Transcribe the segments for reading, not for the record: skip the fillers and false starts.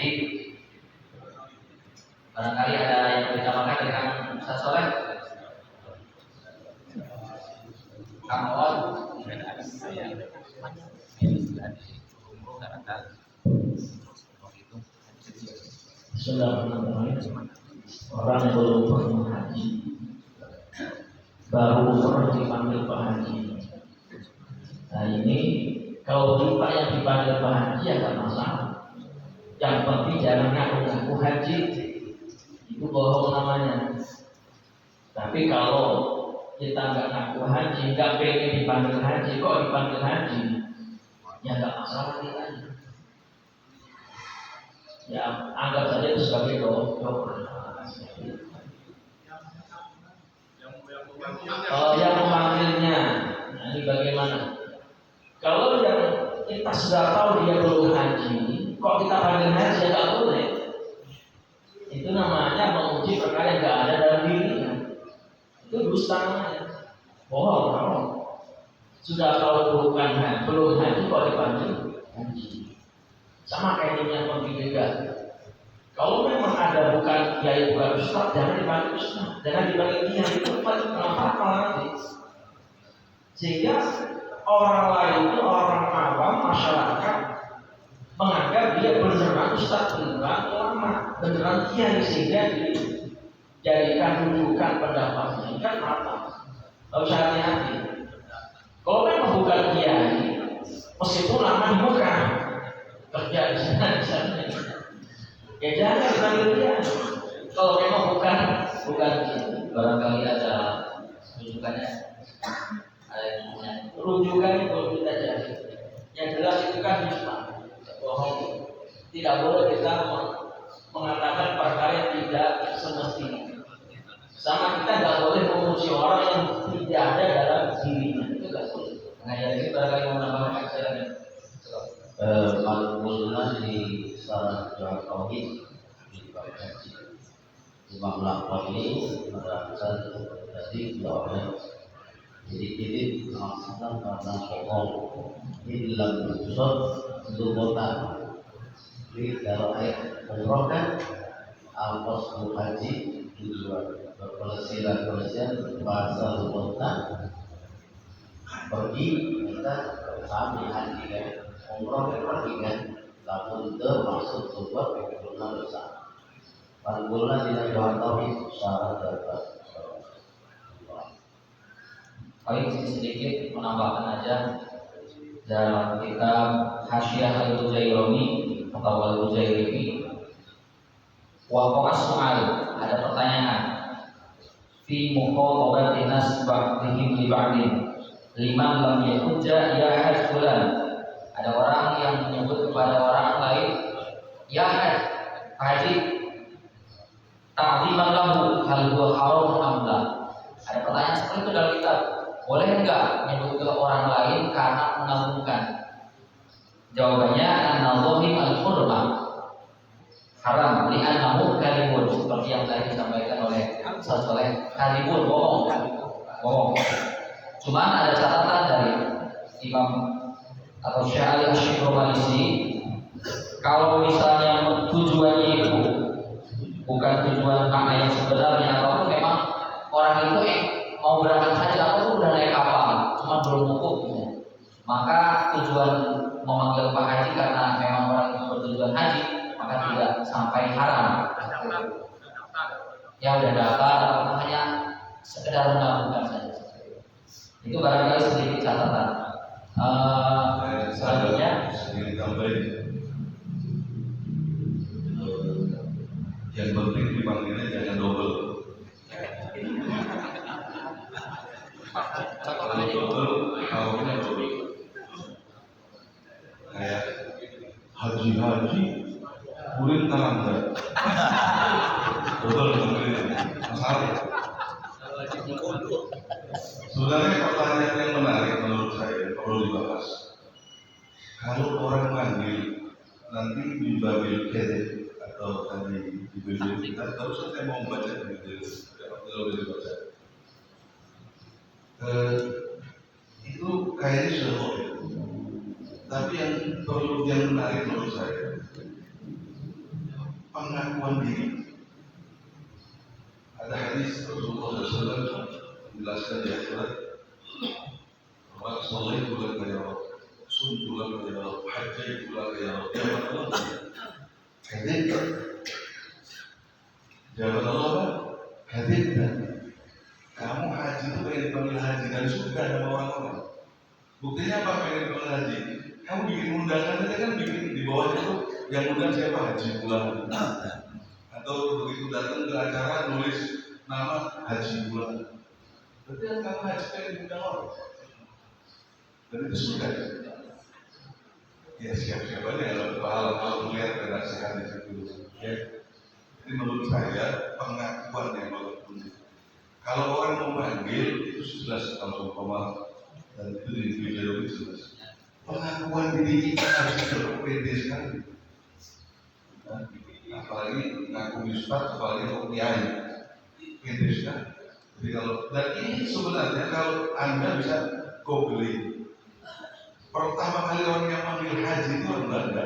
Jadi barangkali ada yang ditambahkan dengan Ustaz Soleh, Kang Awal. Orang yang belum pernah haji baru pernah dipanggil Pak Haji. Nah ini kalau kita yang dipanggil Pak Haji ya nggak masalah. Yang penting jangan ngaku haji, itu bohong namanya. Tapi kalau kita nggak ngaku haji, nggak pengen dipanggil haji, kok dipanggil haji, ya nggak masalah kita. Ya anggap saja itu sebagai doa. Yang memanggilnya, nah ini bagaimana? Kalau yang kita sudah tahu dia belum haji, kok kita panggil haji ya nggak boleh. Itu namanya menguji perkara yang nggak ada dalam dirinya. Itu dusta namanya, bohong. Sudah tahu belum haji kok dipanggil haji. Sama kayak ini yang berbeda. Kalau memang ada bukan kiai bukan ustaz, jangan dipanggil ustaz, jangan dipanggil kiai, itu apa nanti. Sehingga orang lain, orang awam masyarakat menganggap dia beneran ustaz, beneran ulama, beneran kiai, sehingga dijadikan rujukan pendapatnya. Kan apa? Harus hati-hati. Kalau memang bukan kiai, meskipun lama di muka, kerja di sana. Ya jangan dipanggil dia. Kalau memang bukan barangkali ada rujukannya, rujukan itu kita jadi. Yang jelas itu kan dusta, bohong. Tidak boleh kita mengatakan perkara yang tidak semestinya. Sama kita nggak boleh memuji orang yang tidak ada dalam dirinya. Itu nggak boleh. Nah ini barangkali mau menambahkan saya. Al-Qur'an di Sarah Jawab Tauhid di bab haji. Imam Lakon ini menerangkan tadi bahwa jadi maksudnya karena soal ini dalam episode untuk kota. Jadi kalau ayat umrohkan al-qas haji tujuan berpelesiran bahasa kota pergi kita sambil haji kan. Umroh pergi kan, namun termasuk sebuah kebetulan besar. Panggulnya tidak diwatawi syarat dapat. Paling sedikit menambahkan aja dalam kitab Hasyiah Al-Ujaironi atau Al-Ujaironi. Waqa'a soal, ada pertanyaan. Fi mukhawabati nas ba'dihim li ba'din. Liman lam yakuja ya hajjulan. Ada orang yang menyebut kepada orang lain, ya haji, ta'ziman lahu hal huwa haram amla. Ada pertanyaan seperti itu dalam kitab. Boleh enggak menyebut ke orang lain karena mengagungkan? Jawabannya an-nazahim al-hurmah haram li'annahu kalibun, seperti yang tadi disampaikan oleh Ustaz Soleh. Kalibun, bohong. Cuman ada catatan dari Imam atau Syekh Ali Asy-Syiromalisi, kalau misalnya tujuannya itu bukan tujuan makna yang sebenarnya, atau memang orang itu mau berangkat haji atau udah naik kapal cuma belum wukuf, maka tujuan memanggil Pak Haji karena memang orang itu bertujuan haji, maka tidak sampai haram. Ya udah daftar atau hanya sekedar mengajukan saja. Itu barangkali sedikit catatan. Selanjutnya sedikit tambahin, yang penting dipanggilnya jangan double. Kalau double, kawinnya double. Kayak haji, kurin talangga. Double panggilnya, masalah. Sebenarnya pertanyaan yang menarik menurut saya perlu dibahas. Kalau orang manggil nanti di Babil Kedek atau tadi di Babil kita, terus saya mau baca di Babil, kalau boleh dibaca. Itu kayaknya sudah oke. Tapi yang perlu yang menarik menurut saya, pengakuan diri. Ada hadis Rasulullah SAW menjelaskan di akhirat bahwa soleh bulan kaya Allah, sun bulan kaya Allah, haji bulan kaya Allah, jawaban Allah. Hadir, jawaban Allah hadir. Kamu haji itu pengen dipanggil haji dan suka sama orang-orang. Buktinya apa pengen dipanggil haji? Kamu bikin undangan aja kan, bikin di bawahnya tuh yang undang siapa, haji bulan. Atau begitu datang ke acara nulis nama haji bulan. Berarti kan kamu haji pengen diundang orang. Dan itu sudah. Ya siap-siap aja kalau melihat redaksi hadis itu. Ya. Jadi menurut saya pengakuan yang bagus. Kalau orang mau manggil itu jelas kalau umpama dan itu di video itu jelas. Pengakuan diri kita harus terpede sekali. Nah, apalagi ngaku ustaz, apalagi ngaku kiai, pede sekali. Jadi kalau dan ini sebenarnya kalau Anda bisa googling. Pertama kali orang yang manggil haji itu orang Belanda.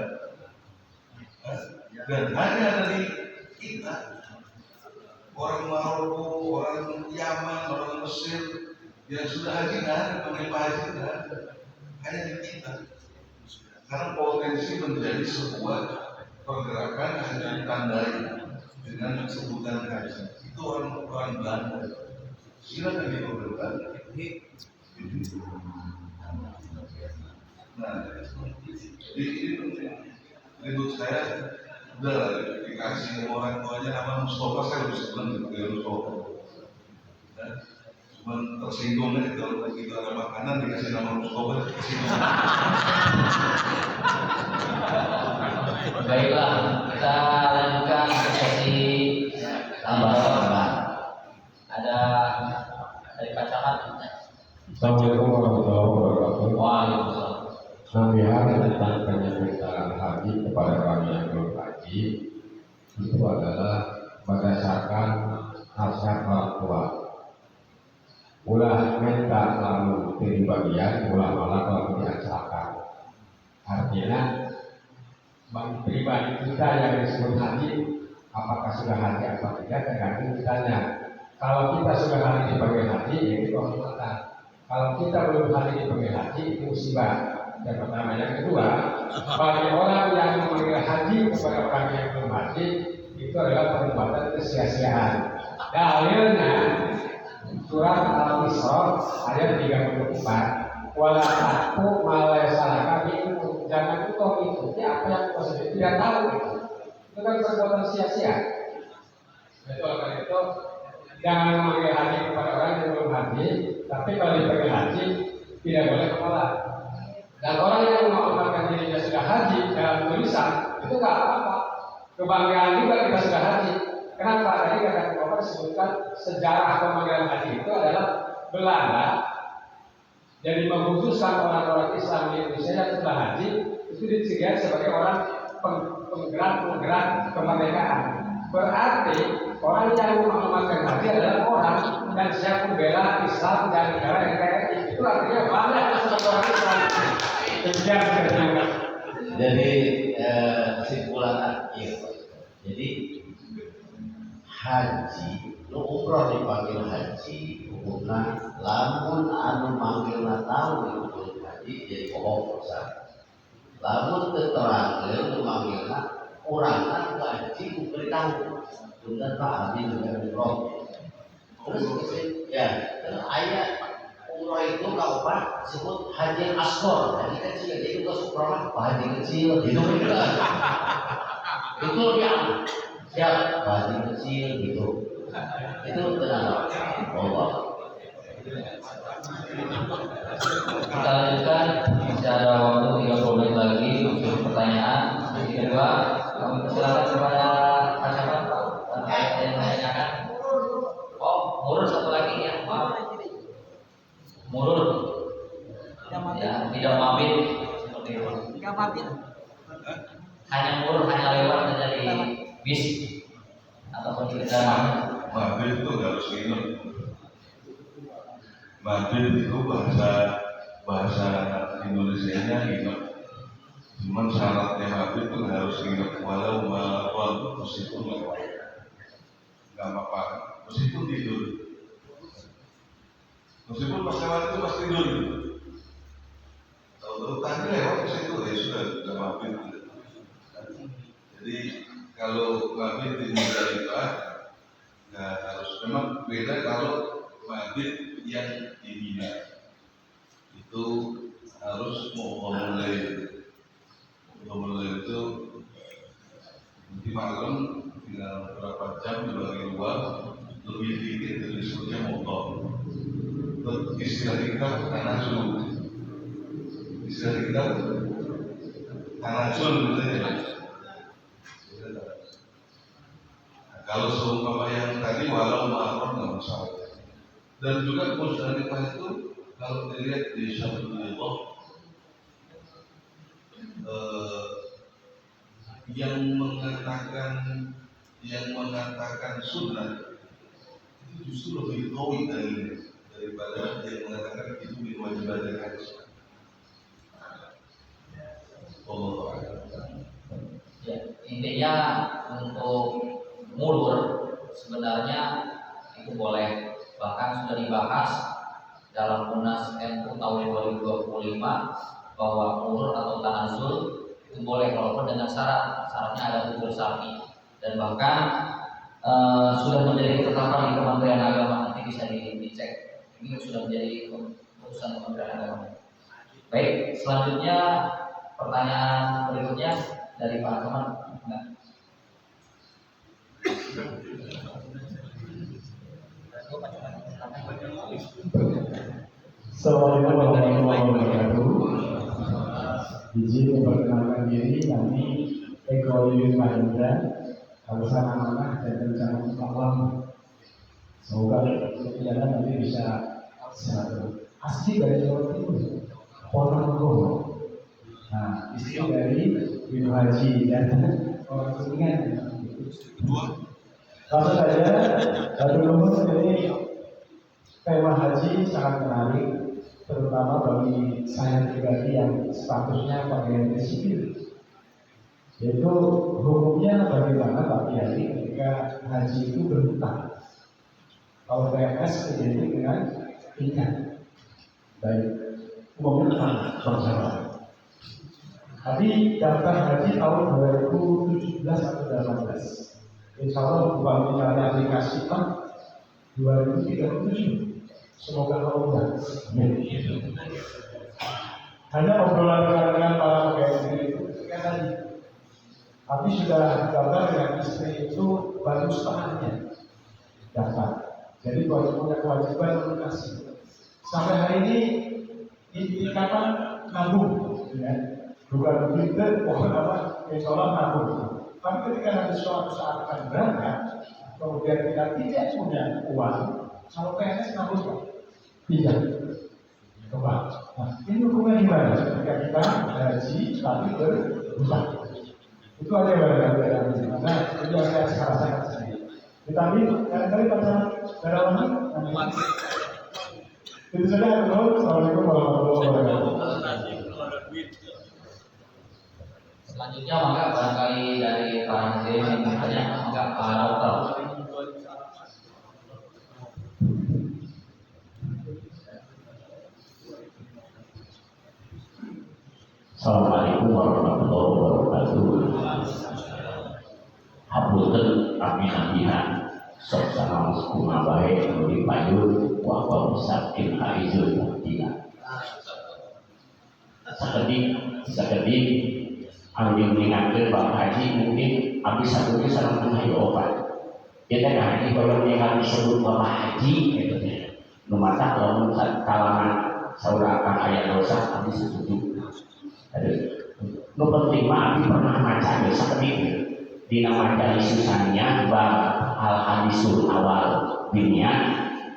Dan hanya dari kita. Orang Maroko, orang Yaman, orang Mesir yang sudah haji nggak ada, panggil Pak Haji nggak ada, hanya di kita. Karena potensi menjadi sebuah pergerakan hanya ditandai dengan sebutan haji. Itu orang Belanda. Silakan diperlukan. Nah, ini menurut saya udah dikasih orang tuanya nama Mustafa, saya lebih senang dengan Mustafa. Cuman tersinggung aja kalau kita ada makanan dikasih nama Mustafa, tersinggung. Baiklah, kita lanjutkan sesi tambahan. Ada dari Pak Camat. Assalamualaikum warahmatullahi wabarakatuh. Waalaikumsalam. Nasihat tentang penyelenggaraan haji kepada orang yang belum haji itu adalah berdasarkan nasihat orang tua. Ulah minta lalu dari bagian, ulah malah kalau diasalkan. Artinya, bagi pribadi kita yang disebut haji, apakah sudah haji atau tidak tergantung kitanya. Kalau kita sudah haji dipanggil haji, ya itu kehormatan. Kalau kita belum haji dipanggil haji, itu musibah. Yang pertama, yang kedua, bagi orang yang memanggil haji kepada orang yang belum haji, itu adalah perbuatan kesia-siaan. Dalilnya surat Al-Isra ayat 34. Wala aku malasalaka itu, jangan engkau ikuti apa yang kau sendiri tidak tahu itu. Itu kan perbuatan sia-sia. Jadi oleh karena itu jangan memanggil haji kepada orang yang belum haji, tapi kalau dipanggil haji tidak boleh menolak. Dan orang yang mengamalkan dirinya sudah haji dalam tulisan itu nggak apa-apa. Kebanggaan juga kita sudah haji. Kenapa? Tadi kata Bapak disebutkan sejarah pemanggilan haji itu adalah Belanda. Jadi mengkhususkan orang-orang Islam di Indonesia yang sudah haji itu disediakan sebagai orang penggerak kemerdekaan. Berarti orang yang mengamalkan haji adalah orang yang siap membela Islam dan negara NKRI. Itu artinya banyak orang Islam. Jadi kesimpulan akhir. Jadi haji, lu umroh dipanggil haji, hukumna lamun anu manggilna tahu itu haji jadi bohong besar. Lamun keterangan lu manggilna urangna haji beritahu, bener Pak haji dengan umroh. Terus ya, ayat umroh itu kau Pak disebut haji asghar, haji kecil. Jadi itu suprama haji kecil gitu kan. Itu yang siap haji kecil gitu. Itu tenang. Allah. Kita lanjutkan, masih ada waktu 30 menit lagi untuk pertanyaan. Yang kedua, kami persilakan kepada Pak Camat, Pak, yang menanyakan. Oh, murur satu lagi ya, Pak. Murur, ya, tidak mabit seperti itu. Tidak mabit. Hanya murur, hanya lewat saja di bis ataupun kita. Mabit itu nggak harus nginep. Mabit itu bahasa Indonesianya nginep. Cuman syaratnya mabit itu nggak harus nginep walau meskipun lewat, nggak apa-apa, meskipun tidur, meskipun pas lewat itu pas tidur. Tahu tadi lewat ke situ ya sudah mampir. Jadi kalau mampir di Muzdalifah nggak harus, memang beda kalau mampir yang di Mina itu harus mau mulai itu nanti malam tinggal berapa jam dibagi dua, lebih dikit dari disebutnya motor. Istilah kita tanazul, istilah kita tanazul gitu ya. Kalau seumpama yang tadi walau mahram nggak masalah. Dan juga Muzdalifah itu kalau dilihat di Syamsulullah yang mengatakan sunnah itu justru lebih qawi daripada yang mengatakan itu min wajibatil haji. Ya, intinya untuk mulur sebenarnya itu boleh, bahkan sudah dibahas dalam Munas MU tahun 2025 bahwa mulur atau tanazul itu boleh walaupun dengan syaratnya ada unsur syar'i, dan bahkan sudah menjadi ketetapan di Kementerian Agama, nanti bisa dicek, ini sudah menjadi keputusan Kementerian Agama. Baik, selanjutnya pertanyaan berikutnya dari Pak Teman. Assalamualaikum warahmatullahi wabarakatuh. Izin memperkenalkan diri, kami Eko Yuyun Mahendra, lulusan amanah dan rencana malam. Semoga kegiatan nanti bisa satu. Asli dari Jawa Timur, Ponorogo. Nah, istri dari Ibu Haji dan orang Kuningan. Langsung saja, dulu ini tema haji sangat menarik, terutama bagi saya pribadi yang statusnya pegawai sipil. Yaitu hukumnya bagaimana Pak Kiai ketika haji itu berhutang. Kalau PNS identik dengan ingat, baik umumnya bersama. Tadi daftar haji tahun 2017 atau 2018. Insya Allah bukan misalnya aplikasi Pak 2037. Semoga Allah hanya obrolan dengan para pegawai itu tadi. Tapi sudah daftar dengan istri itu baru setengahnya daftar. Jadi punya kewajiban lunasi. Sampai hari ini ikatan nabung, ya. Bukan begitu, pokoknya apa? Insya Allah nabung. Tapi ketika nanti suatu saat akan berangkat, kemudian kita tidak punya uang, kalau PNS nabung tidak kembali. Nah, ini hukumnya gimana? Ketika kita haji tapi berhutang, itu aja yang nah, itu yang saya sekarang saya sendiri. Tetapi kali-kali pada dalam itu saja. Assalamualaikum warahmatullahi wabarakatuh. Selanjutnya maka barangkali dari para hadirin yang bertanya, maka Pak Dokter. Assalamualaikum warahmatullahi wabarakatuh. Hapunten kami nabihan sok sanang kuma bae di payun wa sakin haizul mutina. Sakedik anu mengingatkan Bapak Haji mungkin habis satu itu sareng tengah obat. Kita haji kalau mengingat disebut Bapak Haji gitu ya. Numata kalau kalangan saudara akan ayat dosa habis setuju. Nu penting mah abi pernah maca ya sakedik di nama majalis susahnya bab al hadisul awal dunia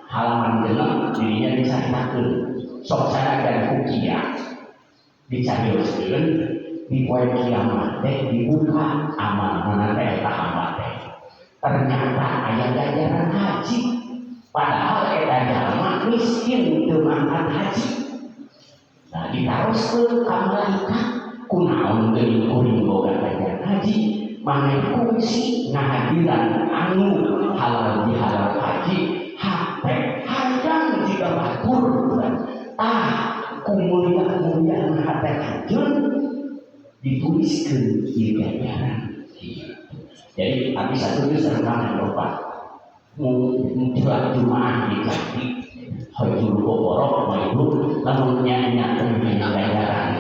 halaman 6 dirinya diceritakan sok cara dan kukiah dicarioskeun di poe kiamat teh dibuka amal mana teh tahamat teh ternyata aya ganjaran haji padahal eta jalma miskin teu mangkat haji. Nah ditaroskeun ka malaikat kunaon teuing kuring boga ganjaran haji mana fungsi ngahadiran anu halal bihalal haji hapek hadang jika batur kemuliaan hapek hajun dituliskan di ganjaran. Jadi habis satu itu serta lupa muncul Jumaah di Jati Hajul Boborok Maibur namun nyanyi ganjaran.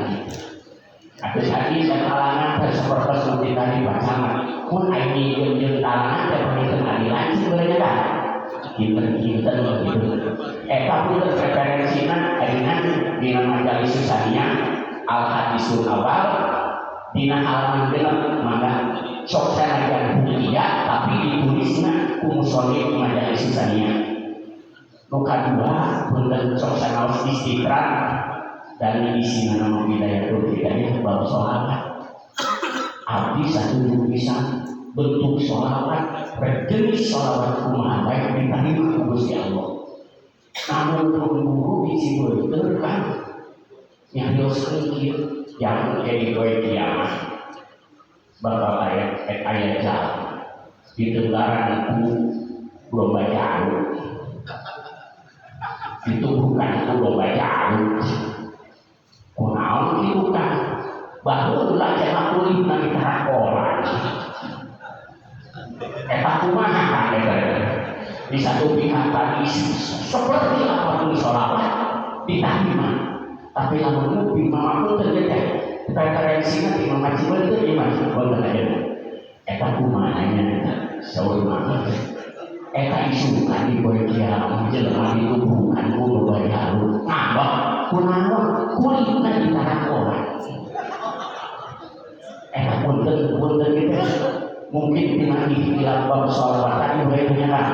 Habis hati dan kalangan berseperti seperti tadi pasangan pun ini yang kalangan dan penelitian adilan sebenarnya kan kinten begitu. Tapi referensinya adilan di majalis susahnya al hadisul awal dina halaman genep maka sok saya yang bukia tapi ditulisnya kumusolid majalis susahnya. Luka dua punten sok saya harus istiqrar dan isi nama wilayah Turkiyanya bab sholawat. Abdi satu bisa bentuk sholawat berjenis sholawat kumaha baik diterima Gusti Allah. Namun guru isi bener kan nyarios kecil yang jadi doa kiamat bakal ayat jalan di tenggaran ku belum baca itu bukan ku belum baca kunaon itu kan bahwa belajar akulit nanti karakolan kumaha kan di satu pihak tadi seperti apapun sholawat diterima tapi namun lebih mampu terjadi referensinya di memajiban itu iman boleh aja kumahanya sahur mana isu kan di bagian menjelma di hubungan kudu bayar ngambak kunaon kulitna di karakolan punten kita mungkin dengan ikhtilaf bab sholawat tadi mulai menyerah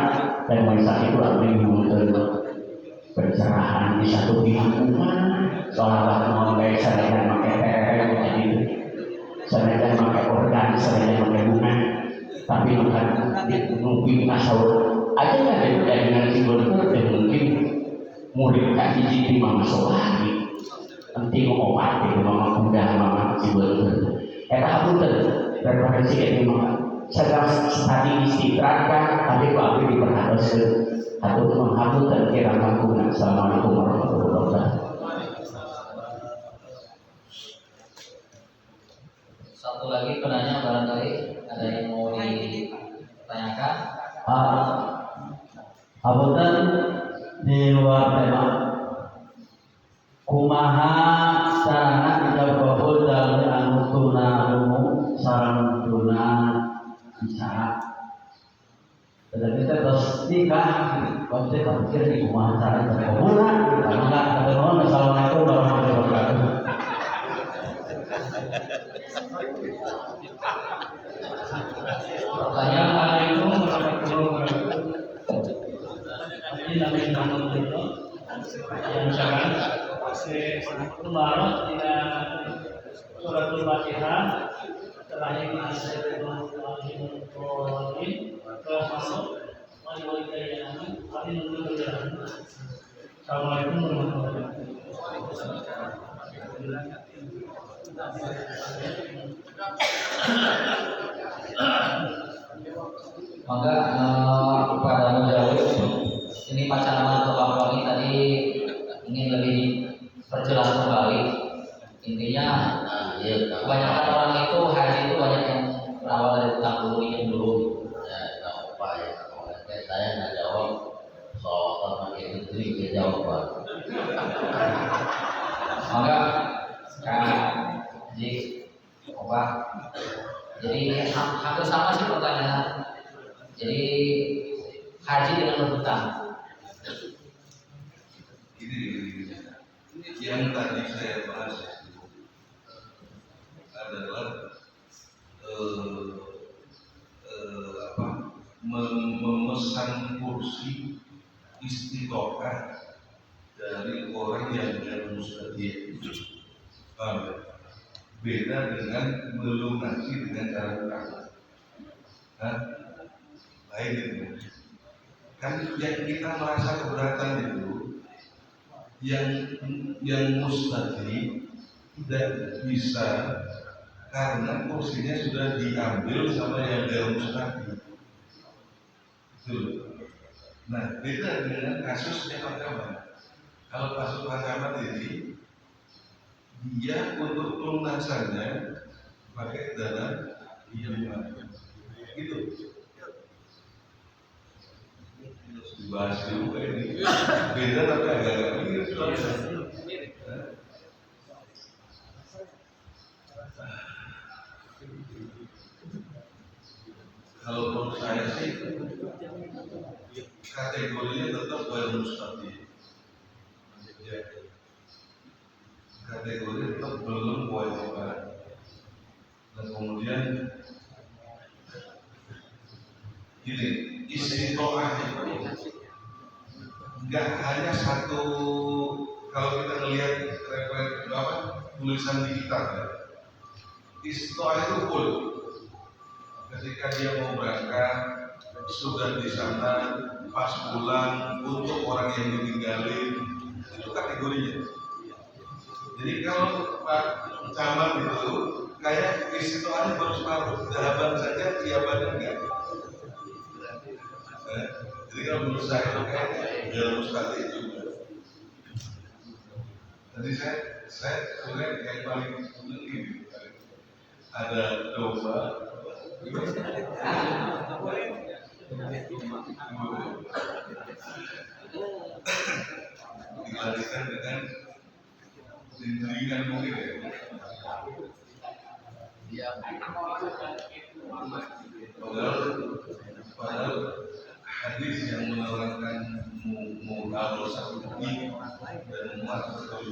dan masa itu lebih pencerahan di satu pihak sholawat mulai sedangkan pakai tereng jadi sedangkan pakai organ sedangkan pakai bunga tapi bukan mungkin asal aja nggak ada dengan simbol itu dan mungkin murid tak hiji mama lagi penting obat itu mama kuda mama simbol itu aku referensi ini mama sedang tadi istiqraarkan tapi kok aku diperhatikan atau menghapus dan kira kampungan. Assalamualaikum warahmatullahi wabarakatuh. Satu lagi penanya barangkali ada yang mau ditanyakan. Apunten di luar tema kumaha sarana kita kabul dalam anu tuna umum sarang tuna bicara. Tetapi kita terus nikah, kalau kita pikir di kumaha sarana kabul karena ada non. Assalamualaikum warahmatullahi wabarakatuh. Assalamualaikum warahmatullahi wabarakatuh. Ini namanya nama itu yang sangat kemarin tidak suratul Fatihah terakhir termasuk Assalamualaikum warahmatullahi Maka kepada mujawab ini pacaran atau apa ini tadi ingin lebih perjelas kembali. Intinya kebanyakan orang itu haji itu banyak yang berawal dari utang dulu minjem dulu. Ya, nggak apa ya. Saya nggak jawab soal tentang itu dia jawab Pak. Maka jadi hampir sama sih pertanyaan. Jadi haji dengan berhutang. Ini yang tadi saya bahas adalah memesan kursi istiqomah dari orang yang mustahil. Beda dengan melunasi dengan cara utang. Lain itu. Kan yang kita merasa keberatan itu yang mustahil tidak bisa karena kursinya sudah diambil sama yang gaul tadi. Betul. Nah, beda dengan kasusnya Pak Camat. Kalau kasus Pak Camat ini, dia untuk pelunasannya pakai dana hibah. Gitu. Dibahas juga ini. Beda tapi agak-agak mirip. Kalau menurut saya sih kategorinya tetap baru mustahil. Kategori tetap belum kewajiban. Dan kemudian gini, istiqomah itu nggak hanya satu. Kalau kita melihat tulisan di kitab ya, istiqomah itu full. Ketika dia mau berangkat, sudah di sana, pas pulang, untuk orang yang ditinggalin, itu kategorinya. Jadi kalau Pak Camat itu kayak istiqomahnya baru separuh, zahaban saja, tiaban enggak. Jadi kalau menurut saya itu kayak dalam mustahil juga. Tadi saya sebenarnya yang paling penting ada domba. Dilarikan dengan ringan mungkin ya. Padahal hadis yang menerangkan mu'awal satu ini dan mu'awal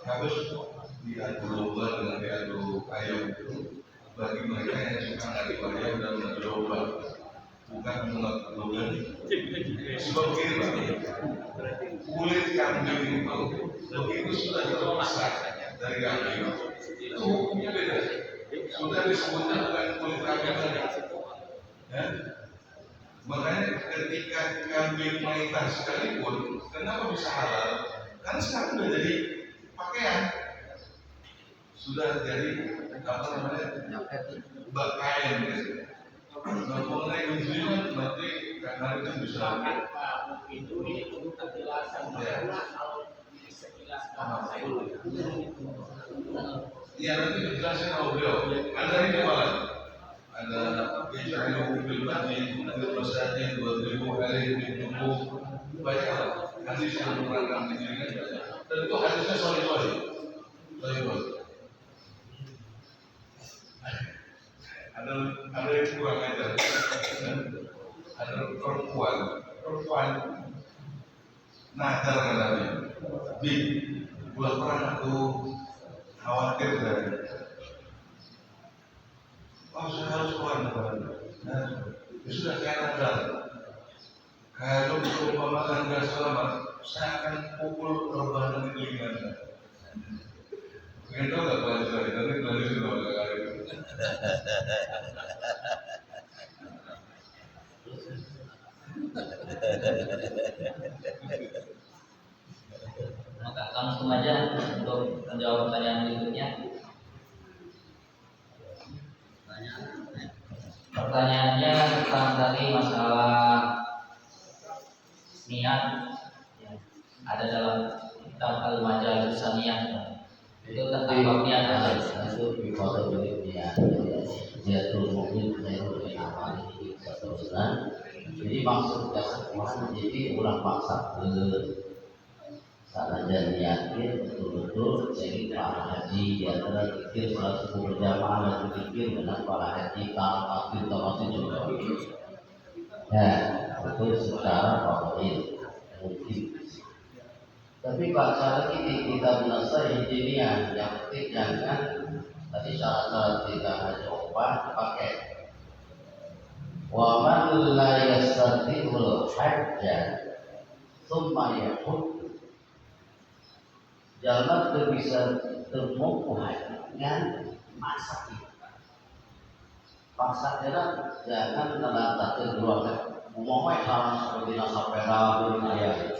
harus diadu domba dengan diadu ayam itu bagi mereka yang suka ngadu ayam dan ngadu domba, bukan mengadu domba. Sebab begini Pak, kulit kambing itu begitu sudah terpisah dari kambing itu hukumnya beda. Sudah disebutnya bukan kulit kambing lagi. Ya? Makanya ketika kambing mayitah sekalipun, kenapa bisa halal? Karena sekarang sudah jadi pakaian, sudah jadi apa namanya, kain. Nah, mengenai kunjungan nanti karena itu bisa. Itu ini perlu kejelasan. Iya nanti dijelasin sama beliau. Ada ini malah. Ada bicara mobil tadi, ada masanya 2000 kali ditumbuh banyak lah. Hadis yang menerangkan di sini kan. Dan itu hadisnya sorry. Ada yang kurang ajar. Ada perempuan nadar katanya. Bi, bulan perang aku khawatir dari. Oh, saya harus keluar negara. Nah, sudah saya nadar. Kalau umpamakan nggak selamat, saya akan pukul rebahan di telinga. Pengen tahu nggak pelajar saya? Nanti pelajar itu nggak kali itu. Maka langsung aja untuk menjawab pertanyaan berikutnya. Pertanyaannya tentang tadi masalah niat ya, ada dalam kitab Al-Majalis Saniyah itu tentang bab niat aja. Itu bicara niat, dia tuh mungkin saya lebih aman di satu bulan. Jadi maksud kesempatan jadi ulang paksa saat aja niatnya betul-betul jadi para haji di antara pikir salat subuh berjamaah dan pikir dengan para haji tawasul juga. Ya, itu secara favorit mungkin. Tapi Pak Syarif ini kita binasa hijinian yang penting jangan tadi syarat-syarat kita haji obat pakai. Wa man la yastati'ul hajja tsumma yahud. Jangan bisa termompu dengan masak itu. Paksa jangan melantar kedua umumnya sama seperti nasabera beraya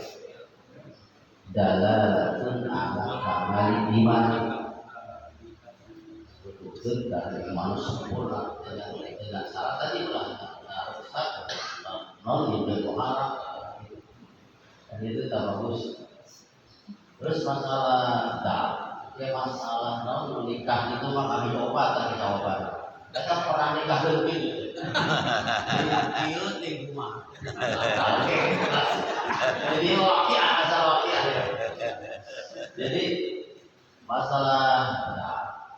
dalalatun ala kamali iman. dan iman sempurna dengan syarat tadi lah non itu haram dan itu tak bagus. Terus masalah masalah non nikah itu mah kami obat tapi jawaban kita pernah nikah lebih itu di rumah jadi wakil asal wakil jadi masalah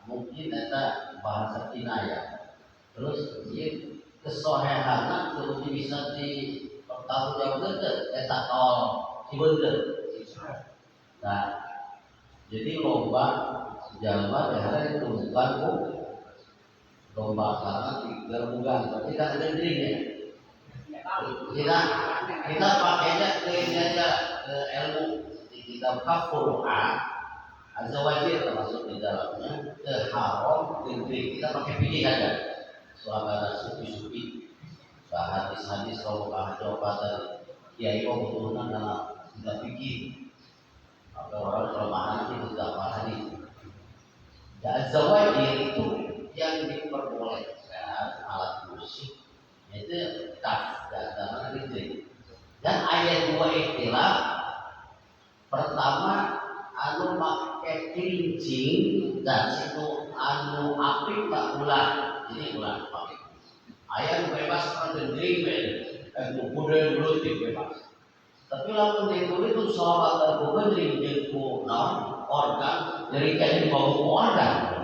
mungkin ada bahasa kinayah. Terus ini kesohehan terus bisa dipertanggungjawabkan tak tol dibener. Nah, jadi lomba jalma daerah itu bukan lomba karena gerbugan, berarti kan ada drink ya. Kita pakainya ke ilmu di kitab Qur'an. Azza wa Jalla termasuk di dalamnya haram negeri kita pakai pilih aja suara sufi-sufi hadis-hadis kalau jawaban dari kiai kebetulan karena tidak pikir atau orang kelemahan itu tidak pahami. Azza wa Jalla itu yang diperbolehkan alat musik itu tak dalam negeri dan ayat 2 ikhtilaf pertama anu pakai kerincing dan situ anu apik tak bulan jadi bulan pakai ayam bebas pendendring budaya belutik bebas tapi lalu itu sholat dan pendendring itu organ jadi kayak bau organ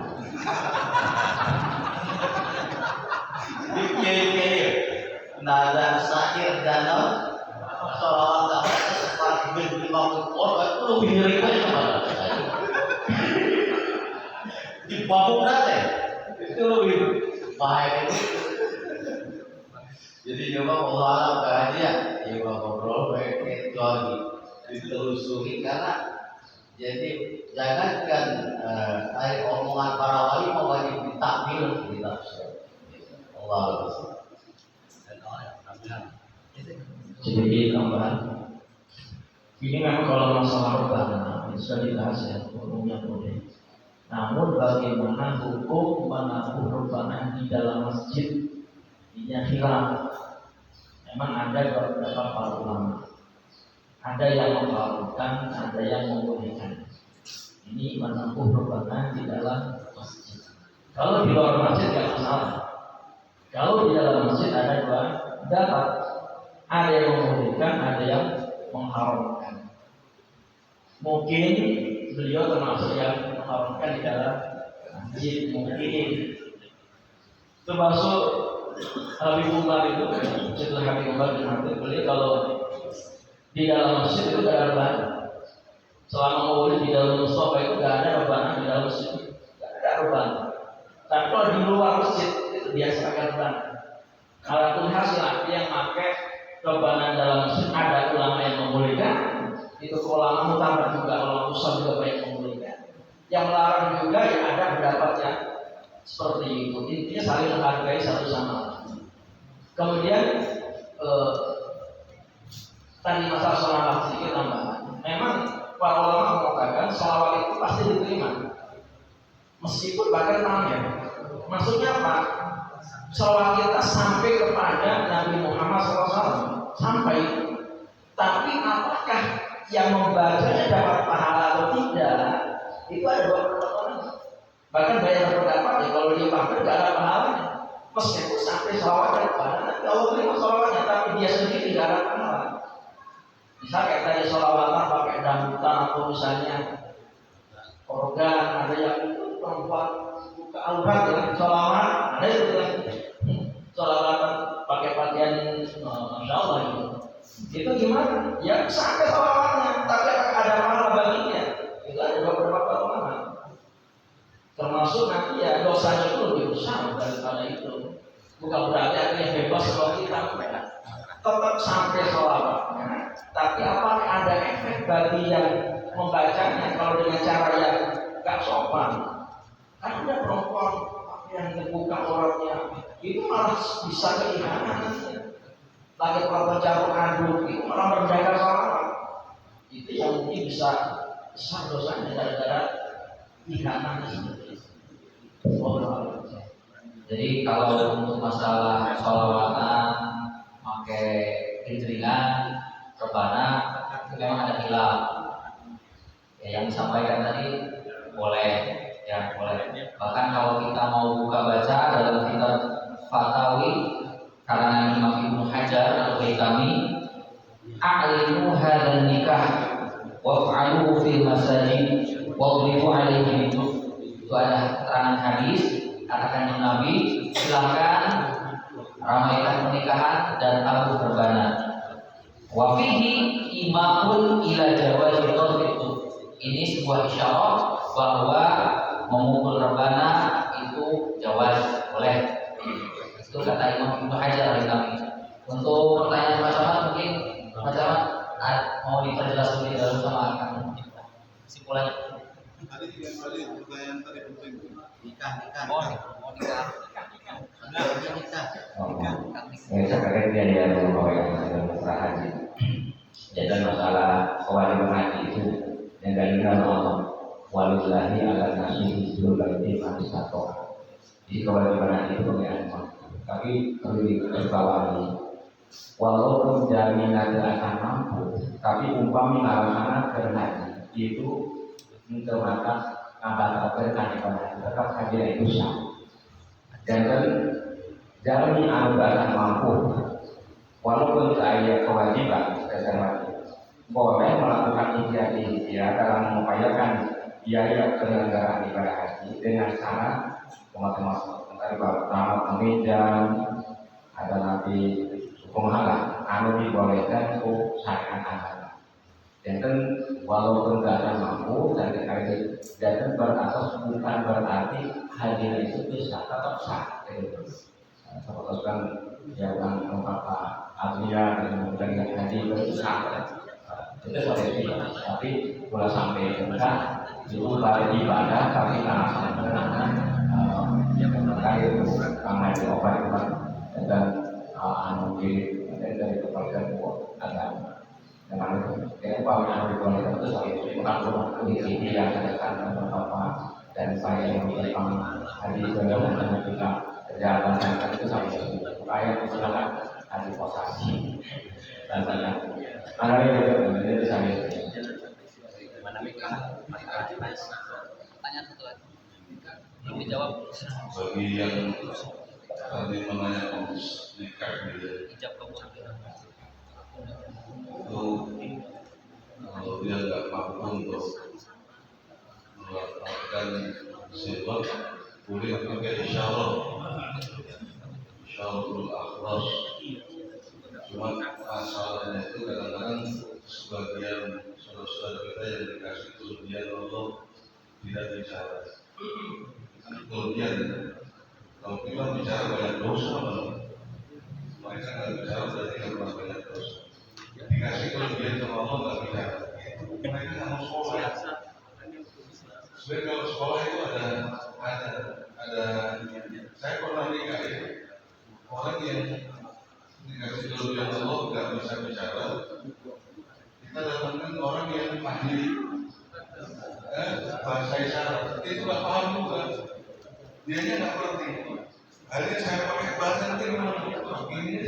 dikir nada sakit dan sholat seperti organ itu lebih ngeri di babuk nate itu lebih bahaya itu. Jadi coba Allah alam kajian, ya ngobrol baik lagi ditelusuri karena jadi jangankan omongan para wali mau wajib ditakmil ditafsir. Allah sedikit tambahan. Ini memang kalau masalah rebana sudah dibahas ya, umumnya boleh. Namun bagaimana hukum menabuh rebana di dalam masjid? Ini khilaf. Memang ada beberapa para ulama. Ada yang mengharamkan, ada yang membolehkan. Ini menabuh rebana di dalam masjid. Kalau di luar masjid tidak masalah. Kalau di dalam masjid ada dua pendapat. Ada yang membolehkan, ada yang mengharamkan. Mungkin beliau termasuk yang mengharamkan di dalam masjid, mungkin termasuk Habib Umar itu, setelah Habib Umar bin Habib beliau kalau di dalam masjid itu tidak ada rebahan. Selama maulid di dalam musola itu tidak ada rebahan di dalam masjid, tidak ada rebahan. Tapi kalau di luar masjid itu biasa pakai rebahan. Kalau hasil yang pakai rebahan dalam masjid ada ulama yang membolehkan. Itu ulama mutabar juga, ulama usul juga banyak membolehkan. Yang melarang juga yang ada pendapat yang seperti itu. Intinya saling menghargai satu sama lain. Kemudian tadi masalah sholawat sedikit tambahan. Memang para ulama mengatakan sholawat itu pasti diterima, meskipun bahkan tamnya. Maksudnya apa? Sholawat kita sampai kepada Nabi Muhammad SAW sampai. Tapi apakah yang membacanya dapat pahala atau tidak? Itu ada dua pendapat. Bahkan banyak berpendapat ya kalau dia pakai tidak ada pahalanya. Meskipun sampai sholawatnya pahala, nanti Allah terima sholawatnya, tapi dia sendiri tidak ada pahala. Misalnya kayak tadi sholawatan pakai dangdutan atau misalnya organ, ada yang itu perempuan buka aurat ya, sholawat, ada itu kan sholawatan pakai pakaian, masya Allah itu. Itu gimana? Ya sampai sholawatnya, tapi ada pahala baginya. Itu ada beberapa ulama. Termasuk nanti ya dosanya itu lebih besar daripada itu. Bukan berarti akhirnya bebas kalau kita tetap sampai sholawatnya. Tapi apakah ada efek bagi yang membacanya kalau dengan cara yang gak sopan? Kan ada perempuan yang terbuka auratnya, itu malah bisa kehilangan. Lagi kalau bercampur aduk itu malah menjaga sholawat. Itu yang mungkin bisa besar dosanya gara-gara ihanan ini. Jadi kalau untuk masalah sholawatan, pakai hijringan, rebana, itu memang ada khilaf. Ya, yang disampaikan tadi boleh, ya boleh. Bahkan kalau kita mau buka baca dalam kitab Fatawi karangan Imam Ibnu Hajar atau Haytami, a'linu hadzal nikah waf'aluhu fil masajid wadribu alaihi biduf. Itu ada keterangan hadis, katakan Nabi, silakan ramaikan pernikahan dan tabuh rebana. Wa fihi imamun ila jawazi itu. Ini sebuah isyarat bahwa memukul rebana itu jawaz, boleh. Itu kata Imam Ibnu Hajar al-Haytami. Untuk pertanyaan macam mungkin macam mau diperjelas lebih dahulu sama kamu. Kesimpulannya. Tadi pertanyaan tadi penting. Nikah. Oh, nikah. Ini sekarang dia yang masalah haji. Jadi masalah kewajiban haji itu yang dari Allah walillahi ala nasi hizbul baiti satu. Jadi kewajiban haji itu pengen. Tapi perlu diketahui walaupun jaminan akan mampu, tapi umpami alasan haji itu untuk mata angkat kewajiban tetap haji itu sah. Dan jalani akan mampu, walaupun saya kewajiban dasar wajib, boleh melakukan ikhtiar dalam mengupayakan biaya penyelenggaraan ibadah haji dengan cara teman-teman pertama peminjam ada nanti hukum halal, anu dibolehkan untuk syariat halal. Dan walaupun tidak mampu dan dikali dan beratas bukan berarti haji itu bisa tetap sah. Seperti yang kata Asia dan dengan haji itu sah. Itu seperti itu. Tapi kalau sampai enggak itu pada ibadah tapi karena terkait karena itu obat dan anu dari kepercayaan agama. Dengan upaya yang dibolehkan itu bukan ini yang ada beberapa dan saya yang berpang haji sebelum dan kita kerjaan dan itu sampai upaya misalkan haji posasi dan banyak mana itu bisa Mana nikah? Pertanyaan satu lagi. Belum dijawab. Bagi yang tadi menanyakan nikah Ijab kabul. itu kalau dia nggak mampu untuk melakukan sifat boleh pakai isyaratul akhras. Cuma masalahnya itu kadang-kadang sebagian saudara-saudara kita yang dikasih kelebihan Allah tidak bicara. Kelebihan kalau kita bicara banyak dosa, mereka nggak bicara berarti nggak banyak dosa. Dikasih kelebihan sama Allah nggak bicara, mereka nggak mau sekolah. Sebenarnya kalau sekolah itu ada saya pernah nikah ya, orang yang dikasih kelebihan Allah nggak bisa bicara. Kita datangkan orang yang ahli bahasa isyarat, itu nggak paham juga, dianya nggak ngerti. Akhirnya saya pakai bahasa nanti begini.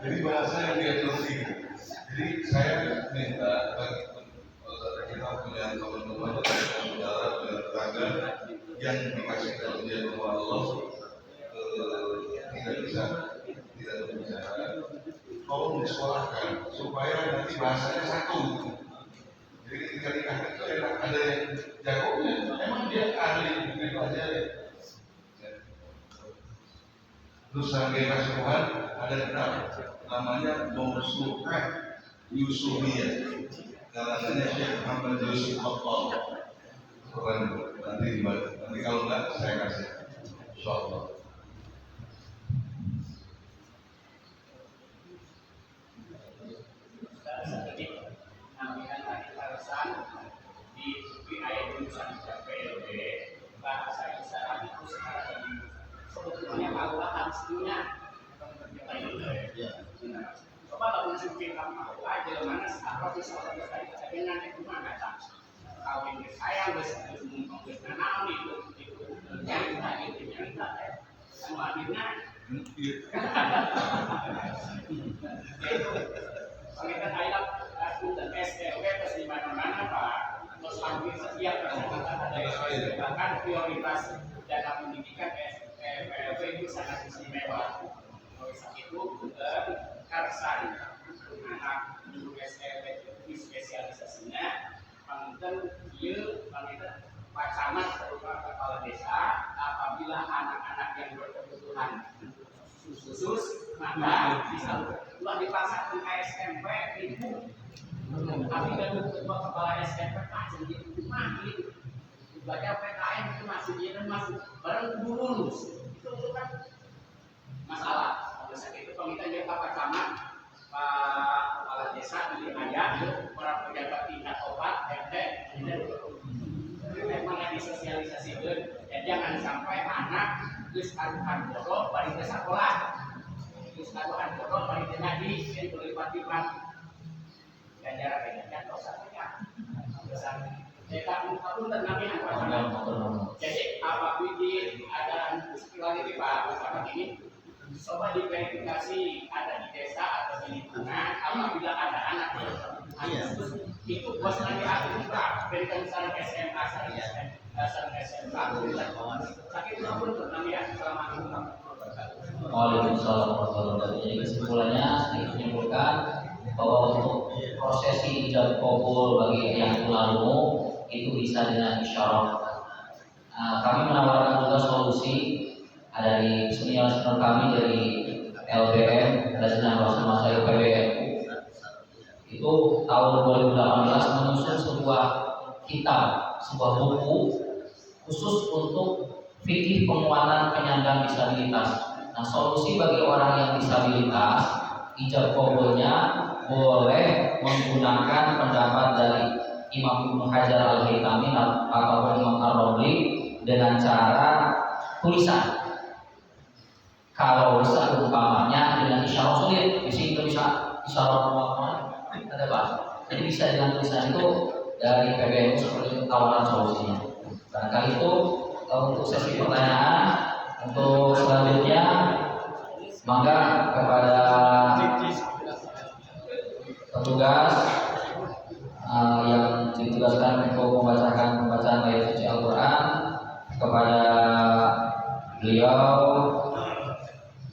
Jadi bahasa yang dia ngerti. Jadi saya minta bagi kita punya teman-teman, saudara, tetangga yang dikasih kelebihan oleh Allah tidak berbicara, tolong disekolahkan supaya nanti bahasanya satu. Jadi ketika nikah itu ada yang jagonya, emang dia ahli begitu aja. Terus sampai Tuhan ada kitab namanya Mawsu'ah Yusufiyah, karangannya Syekh Muhammad Yusuf Khattab. Keren, nanti dibaca. Nanti kalau enggak saya kasih, insyaallah. Sebetulnya Allah harusnya coba kalau mungkin kamu aja mana sekarang bisa dengan itu mana kawin ke saya geus nanam itu nyarita anu akhirnya kita kayak dan SLW terus di mana-mana Pak terus hampir setiap bahkan prioritas dana pendidikan SLW itu sangat istimewa. Oleh sebab itu karsan anak SLW itu spesialisasinya panginten ieu panginten Pak Camat berupa kepala desa apabila anak-anak yang berkebutuhan khusus maka telah dipaksakan ke SMP itu tapi kan kedua kepala SMP masih di rumah gitu baca PKN itu masih dia masih baru lulus itu kan masalah. Oleh sebab itu kita jadi Pak Camat Pak kepala desa di ayah para pejabat tingkat opat RT memang disosialisasikan dan jangan sampai anak terus aduhan bodoh balik ke sekolah terus aduhan bodoh balik ke ngaji yang berlipat-lipat ganjaran dosanya kita pun tenangin jadi apabila ada istilah ini Pak bersama ini coba diverifikasi ada di desa atau di lingkungan apabila ada anak itu bos nanti aku buka berikan saran SMA saran SMA tapi itu pun tenang ya selama itu. Waalaikumsalam warahmatullahi wabarakatuh. Jadi kesimpulannya sedikit menyimpulkan bahwa untuk prosesi ijab kabul bagi yang tularungu itu bisa dengan isyarah. Kami menawarkan juga solusi dari senior kami dari LBM dan masa LPBM itu tahun 2018 menyusun sebuah kitab, sebuah buku khusus untuk fikih penguatan penyandang disabilitas. Nah, solusi bagi orang yang disabilitas ijab kabulnya boleh menggunakan pendapat dari Imam Ibnu Hajar Al-Haytami atau Imam Ar-Romli dengan cara tulisan. Kalau bisa umpamanya dengan isyarat sulit, di sini bisa isyarat ada bahasa. Jadi bisa dengan tulisan itu dari PBNU seperti itu tawaran solusinya. Barangkali itu untuk sesi pertanyaan. Untuk selanjutnya, maka kepada petugas yang ditugaskan untuk membacakan pembacaan ayat suci Al-Quran kepada beliau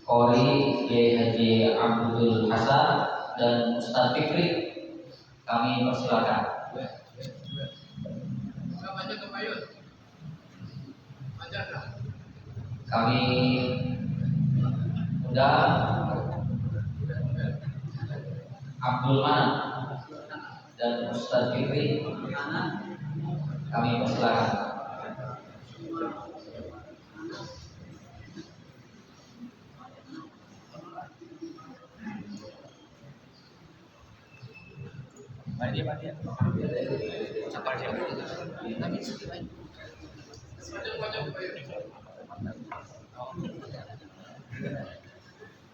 Qori Haji Abdul Hasan dan Ustaz Fikri, kami persilakan. Kami undang Abdul Manan dan Ustaz Fikri, kami persilakan.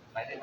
Baik,